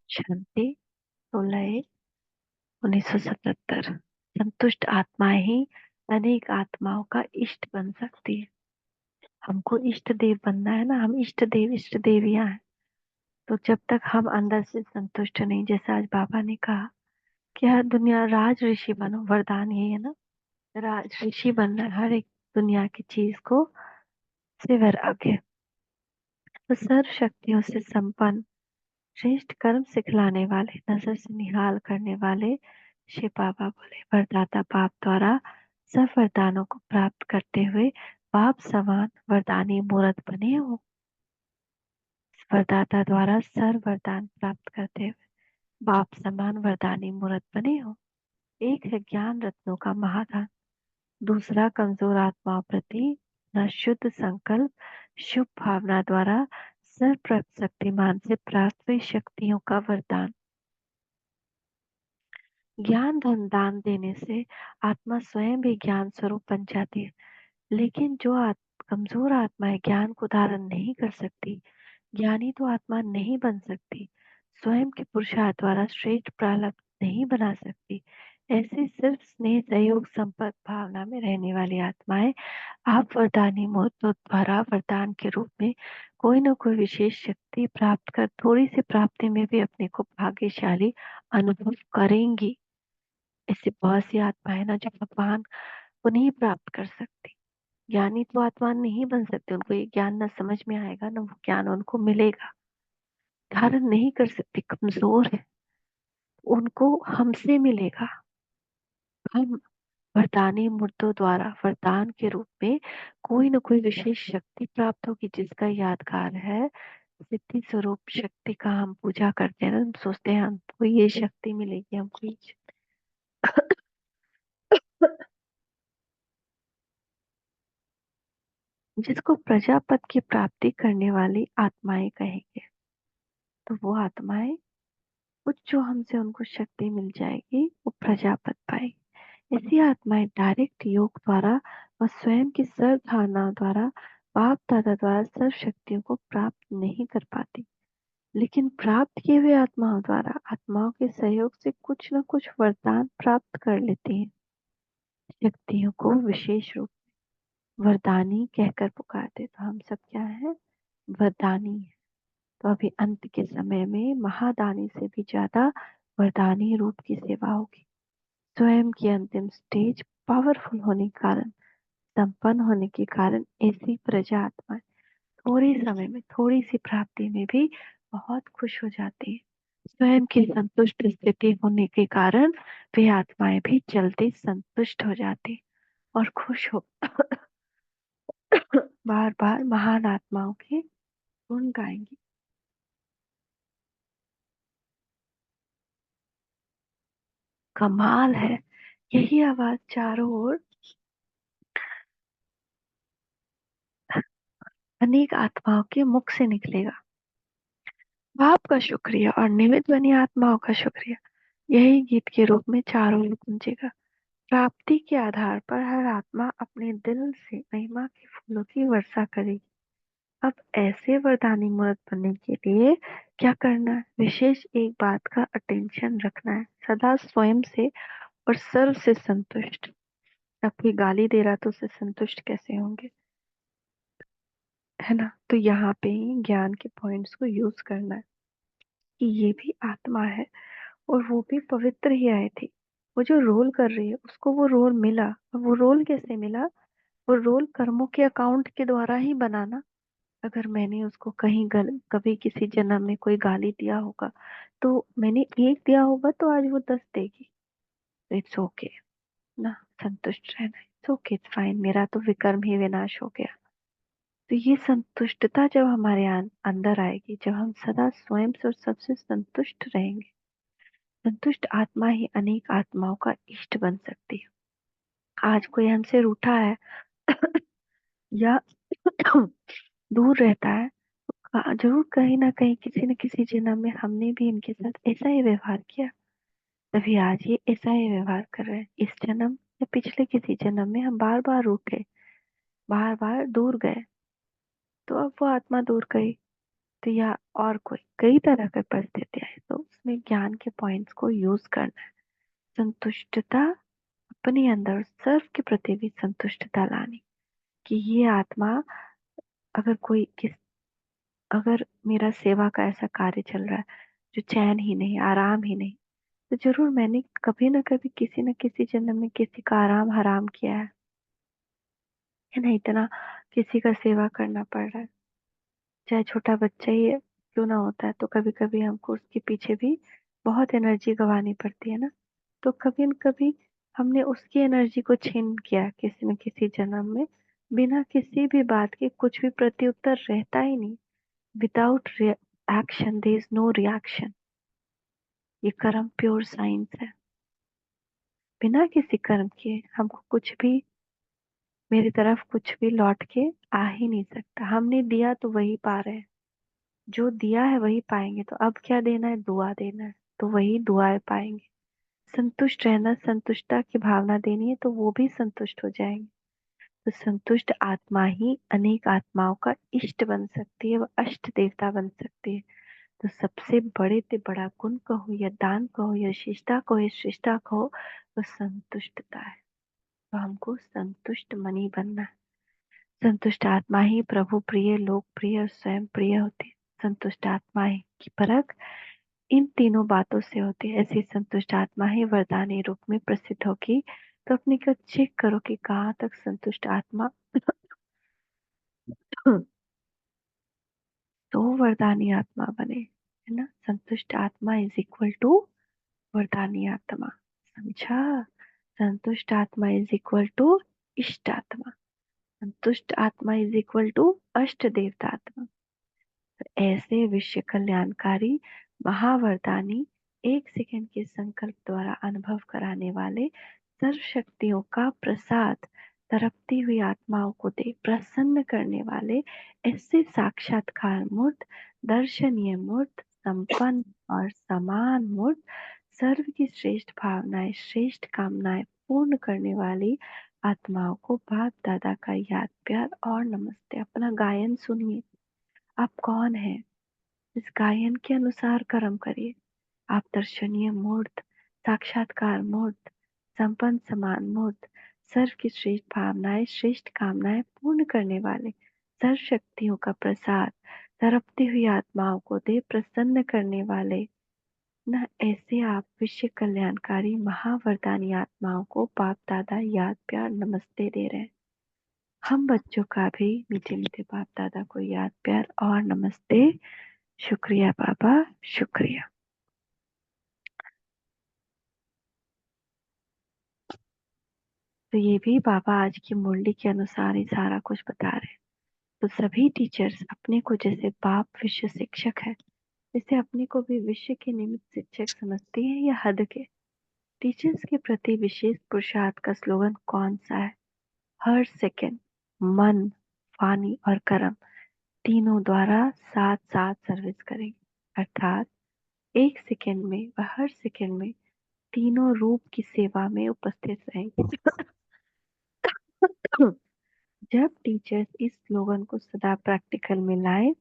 शांति। 16/1/1977। संतुष्ट आत्माएं ही अनेक आत्माओं का इष्ट बन सकती है। हमको इष्ट देव बनना है ना, हम इष्ट देव इष्ट देवियां हैं। तो जब तक हम अंदर से संतुष्ट नहीं, जैसे आज बाबा ने कहा कि हर दुनिया राज ऋषि बनो, वरदान यही है ना, राज ऋषि बनना है, हर एक दुनिया की चीज को से वैराग्य। तो सर्व शक्तियों से संपन्न, श्रेष्ठ कर्म सिखलाने वाले, नजर से निहाल करने वाले शिव बाबा बोले, वरदाता बाप द्वारा सब वरदानों को प्राप्त करते हुए बाप समान वरदानी मूर्त बने हो। वरदाता द्वारा सर्व वरदान प्राप्त करते हुए बाप समान वरदानी मूर्त बने हो। एक है ज्ञान रत्नों का महादान, दूसरा कमजोर आत्माओं प्रति न शुद्ध संकल्प शुभ भावना द्वारा सर्व शक्तिमान से प्राप्त हुई शक्तियों का वरदान। ज्ञान धन दान देने से आत्मा स्वयं भी ज्ञान स्वरूप बन जाती है। लेकिन जो कमजोर आत्माएं ज्ञान को धारण नहीं कर सकती, ज्ञानी तो आत्मा नहीं बन सकती, स्वयं के पुरुषार्थ द्वारा श्रेष्ठ प्रारब्ध नहीं बना सकती। ऐसे सिर्फ स्नेह सहयोग संपर्क भावना में रहने वाली आत्माएं आप वरदानी मोत्तों द्वारा वरदान के रूप में कोई न कोई विशेष शक्ति प्राप्त कर थोड़ी सी प्राप्ति में भी अपने को भाग्यशाली अनुभव करेंगी। ऐसी बहुत सी आत्माएं ना जो भगवान को नहीं प्राप्त कर सकती। ज्ञानी तो आत्मा नहीं बन सकते, उनको ये ज्ञान ना समझ में आएगा, ना वो ज्ञान उनको मिलेगा, धारण नहीं कर सकती, कमजोर है, उनको हमसे मिलेगा। हम वरदानी मूर्तों द्वारा वरदान के रूप में कोई न कोई विशेष शक्ति प्राप्त होगी, जिसका यादगार है सिद्धि स्वरूप शक्ति का हम पूजा करते हैं ना, हम सोचते हैं हमको ये शक्ति मिलेगी, हमको ये जिसको प्रजापत की प्राप्ति करने वाली आत्माएं कहेंगे। तो वो आत्माएं कुछ जो हमसे उनको शक्ति मिल जाएगी वो प्रजापत पाएगी। ऐसी आत्माएं डायरेक्ट योग द्वारा व स्वयं की सर्व धारणा द्वारा बाप दादा द्वारा सर्व शक्तियों को प्राप्त नहीं कर पाती, लेकिन प्राप्त किए हुए आत्माओं द्वारा आत्माओं के सहयोग से कुछ न कुछ वरदान प्राप्त कर लेती हैं। शक्तियों को विशेष रूप वरदानी कहकर पुकारते, तो हम सब क्या है, वरदानी है। तो अभी अंत के समय में महादानी से भी ज्यादा वरदानी रूप की सेवा होगी। स्वयं की अंतिम स्टेज पावरफुल होने के कारण, संपन्न होने के कारण ऐसी प्रजा आत्मा थोड़े समय में थोड़ी सी प्राप्ति में भी बहुत खुश हो जाती है। स्वयं की संतुष्ट स्थिति होने के कारण वे आत्माएं भी जल्दी संतुष्ट हो जाती और खुश हो बार बार महान आत्माओं के गुण गाएंगी। कमाल है, यही आवाज चारों ओर अनेक आत्माओं के मुख से निकलेगा। बाप का शुक्रिया और निमित्त बनी आत्माओं का शुक्रिया, यही गीत के रूप में चारों ओर गूंजेगा। प्राप्ति के आधार पर हर आत्मा अपने दिल से महिमा के फूलों की वर्षा करेगी। अब ऐसे वरदानी मूर्त बनने के लिए क्या करना है, विशेष एक बात का अटेंशन रखना है, सदा स्वयं से और सर्व से संतुष्ट। अब कोई गाली दे रहा तो उससे संतुष्ट कैसे होंगे, है ना। तो यहाँ पे ही ज्ञान के पॉइंट्स को यूज करना है कि ये भी आत्मा है और वो भी पवित्र ही आई थी। वो जो रोल कर रही है उसको वो रोल मिला, और वो रोल कैसे मिला, वो रोल कर्मों के अकाउंट के द्वारा ही बनाना। अगर मैंने उसको कहीं कभी किसी जन्म में कोई गाली दिया होगा, तो मैंने एक दिया होगा तो आज वो 10 देगी। इट्स ओके ना, संतुष्ट रहना, इट्स ओके, इट्स फाइन, मेरा तो विकर्म ही विनाश हो गया। तो ये संतुष्टता जब हमारे अंदर आएगी, जब हम सदा स्वयं से और सबसे संतुष्ट रहेंगे, संतुष्ट आत्मा ही अनेक आत्माओं का इष्ट बन सकती है। आज कोई हमसे रूठा है या दूर रहता है, जरूर कहीं ना कहीं किसी न किसी जन्म में हमने भी इनके साथ ऐसा ही व्यवहार किया, तभी आज ये ऐसा ही व्यवहार कर रहे हैं। इस जन्म या पिछले किसी जन्म में हम बार बार रूठे, बार बार दूर गए, तो अब वो आत्मा दूर गई, तो या और कोई कई तरह की परिस्थितियां है, तो में ज्ञान के पॉइंट्स को यूज करना है। संतुष्टता अपने अंदर सर्व के प्रति भी संतुष्टता लानी, कि ये आत्मा अगर कोई किस अगर मेरा सेवा का ऐसा कार्य चल रहा है जो चैन ही नहीं, आराम ही नहीं, तो जरूर मैंने कभी ना कभी किसी न किसी जन्म में किसी का आराम हराम किया है ना। इतना किसी का सेवा करना पड़ रहा है, चाहे छोटा बच्चा ही क्यों ना होता है, तो कभी कभी हमको उसके पीछे भी बहुत एनर्जी गंवानी पड़ती है ना। तो कभी न कभी हमने उसकी एनर्जी को छीन किया किसी न किसी जन्म में, बिना किसी भी बात के कुछ भी प्रत्युत्तर रहता ही नहीं। Without action there is no reaction. ये कर्म प्योर साइंस है। बिना किसी कर्म के हमको कुछ भी, मेरी तरफ कुछ भी लौट के आ ही नहीं सकता। हमने दिया तो वही पा रहे हैं, जो दिया है वही पाएंगे। तो अब क्या देना है? दुआ देना है, तो वही दुआएं पाएंगे। संतुष्ट रहना, संतुष्टता की भावना देनी है, तो वो भी संतुष्ट हो जाएंगे। तो संतुष्ट आत्मा ही अनेक आत्माओं का इष्ट बन सकती है, वह अष्ट देवता बन सकती है। तो सबसे बड़े से बड़ा गुण कहो या दान कहो या शिष्टता कहो या शिष्टा कहो, वो संतुष्टता है। तो हमको संतुष्ट मनी बनना है। संतुष्ट आत्मा ही प्रभु प्रिय, लोक प्रिय और स्वयं प्रिय होती है। संतुष्ट आत्मा ही की परख इन तीनों बातों से होती है। ऐसी संतुष्ट आत्मा ही वरदानी रूप में प्रसिद्ध होगी। तो अपनी को चेक करो कि कहाँ तक संतुष्ट आत्मा तो वरदानी आत्मा बने, है ना। संतुष्ट आत्मा इज इक्वल टू वरदानी आत्मा, समझा। संतुष्ट आत्मा इज इक्वल टू इष्ट आत्मा, संतुष्ट आत्मा इज इक्वल टू अष्ट देवता आत्मा। ऐसे विश्व कल्याणकारी महावरदानी एक सेकंड के संकल्प द्वारा अनुभव कराने वाले सर्व शक्तियों का प्रसाद तड़पती हुई आत्माओं को दे प्रसन्न करने वाले ऐसे साक्षात्कार मूर्त, दर्शनीय मूर्त, संपन्न और समान मूर्त, सर्व की श्रेष्ठ भावनाएं, श्रेष्ठ कामनाएं पूर्ण करने वाली आत्माओं को बाप दादा का याद, प्यार और नमस्ते। अपना गायन सुनिए। आप कौन हैं? इस गायन के अनुसार कर्म करिए। आप दर्शनीय मूर्त, साक्षात्कार मूर्त, संपन्न समान मूर्त, सर्व की श्रेष्ठ भावनाएं, श्रेष्ठ कामनाएं पूर्ण करने वाले, सर्व शक्तियों का प्रसाद तड़पती हुई आत्माओं को दे प्रसन्न करने वाले, न ऐसे आप विश्व कल्याणकारी महावरदानी आत्माओं को बाप दादा याद, प्यार, नमस्ते दे रहे हैं। हम बच्चों का भी मीठे मीठे बाप दादा को याद, प्यार और नमस्ते। शुक्रिया बाबा, शुक्रिया। तो ये भी बाबा आज की मुरली के अनुसार ही सारा कुछ बता रहे हैं। तो सभी टीचर्स अपने को जैसे बाप विश्व शिक्षक है, जैसे अपने को भी विश्व के निमित्त शिक्षक समझते हैं या हद के। टीचर्स के प्रति विशेष पुरुषार्थ का स्लोगन कौन सा है? हर सेकंड मन, वाणी और कर्म तीनों द्वारा साथ साथ सर्विस करेंगे। अर्थात एक सेकंड में व हर सेकंड में तीनों रूप की सेवा में उपस्थित रहेंगे। जब टीचर्स इस स्लोगन को सदा प्रैक्टिकल में लाए,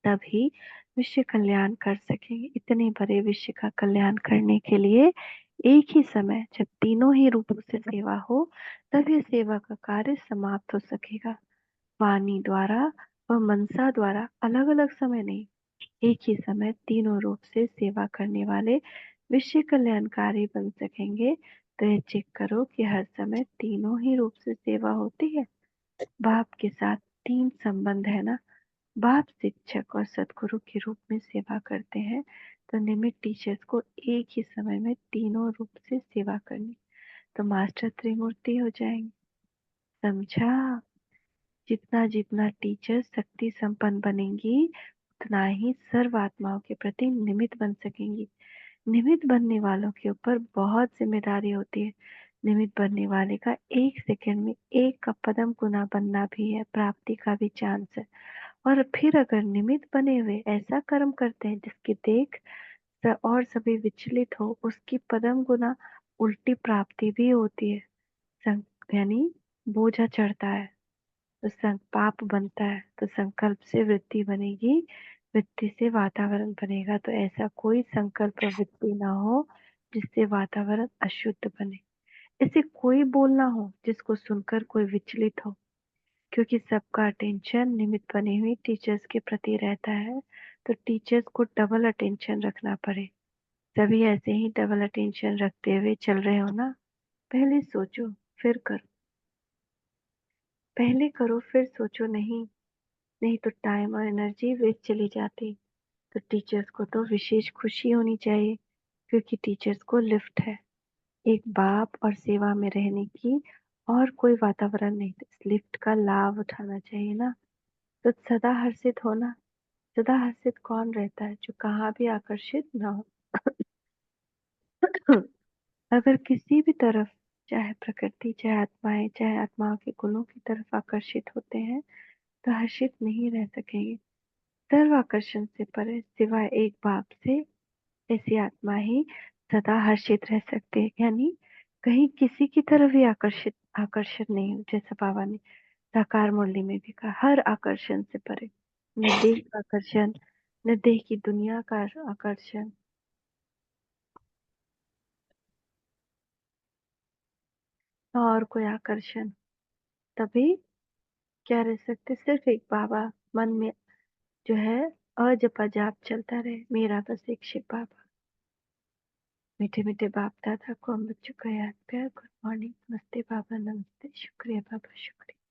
तभी विश्व कल्याण कर सकेंगे। इतने बड़े विश्व का कल्याण करने के लिए एक ही समय जब तीनों ही रूपों से सेवा हो, तभी सेवा का कार्य समाप्त हो सकेगा। वाणी द्वारा व मनसा द्वारा अलग अलग समय नहीं, एक ही समय तीनों रूप से सेवा करने वाले विश्व कल्याणकारी बन सकेंगे। तो ये चेक करो कि हर समय तीनों ही रूप से सेवा होती है। बाप के साथ तीन संबंध है ना। बाप शिक्षक और सदगुरु के रूप में सेवा करते हैं, तो निमित्त टीचर्स को एक ही समय में तीनों रूप से सेवा करनी, तो मास्टर त्रिमूर्ति हो जाएंगे। समझा। जितना जितना टीचर शक्ति संपन्न बनेंगी, उतना ही सर्व आत्माओं के प्रति निमित्त बन सकेंगी। निमित्त बनने वालों के ऊपर बहुत जिम्मेदारी होती है। निमित्त बनने वाले का एक सेकंड में एक का पदम गुना बनना भी है, प्राप्ति का भी चांस है। और फिर अगर निमित्त बने हुए ऐसा कर्म करते हैं जिसकी देख और सभी विचलित हो, उसकी पदम गुना उल्टी प्राप्ति भी होती है। यानी बोझा चढ़ता है तो पाप बनता है, तो संकल्प से वृत्ति बनेगी, वृत्ति से वातावरण बनेगा, तो ऐसा कोई संकल्प वृत्ति ना हो जिससे वातावरण अशुद्ध बने। ऐसे कोई बोल ना हो जिसको सुनकर कोई विचलित हो, क्योंकि सबका अटेंशन निमित्त बनी हुई टीचर्स के प्रति रहता है, तो टीचर्स को डबल अटेंशन रखना पड़े। सभी ऐसे ही डबल अटेंशन रखते हुए चल रहे हो ना? पहले सोचो फिर करो, पहले करो फिर सोचो नहीं। नहीं तो टाइम और एनर्जी वेस्ट चली जाती। तो टीचर्स को तो विशेष खुशी होनी चाहिए, क्योंकि टीचर्स को लिफ्ट है। एक बाप और सेवा में रहने की और कोई वातावरण नहीं, तो इस लिफ्ट का लाभ उठाना चाहिए ना। तो सदा हर्षित होना। सदा हर्षित कौन रहता है? जो कहाँ भी आकर्षित ना हो। अगर किसी भी तरफ, चाहे प्रकृति, चाहे आत्माएं, चाहे आत्माओं के गुणों की तरफ आकर्षित होते हैं, तो हर्षित नहीं रह सकेंगे। सर्व आकर्षण से परे सिवाय एक बाप से ऐसी आत्मा ही सदा हर्षित रह सकते हैं। यानी कहीं किसी की तरफ भी आकर्षित नहीं हो, जैसा बाबा ने साकार मुरली में भी कहा, हर आकर्षण से परे। न देह का आकर्षण, न देह की दुनिया का आकर्षण, न और कोई आकर्षण। तभी क्या रह सकते? सिर्फ एक बाबा मन में जो है अजपा जाप चलता रहे, मेरा बस एक शिव बाबा। मीठे मीठे बाप दादा को हम बच्चों का याद प्यार। गुड मॉर्निंग, नमस्ते बाबा, नमस्ते, शुक्रिया बाबा, शुक्रिया।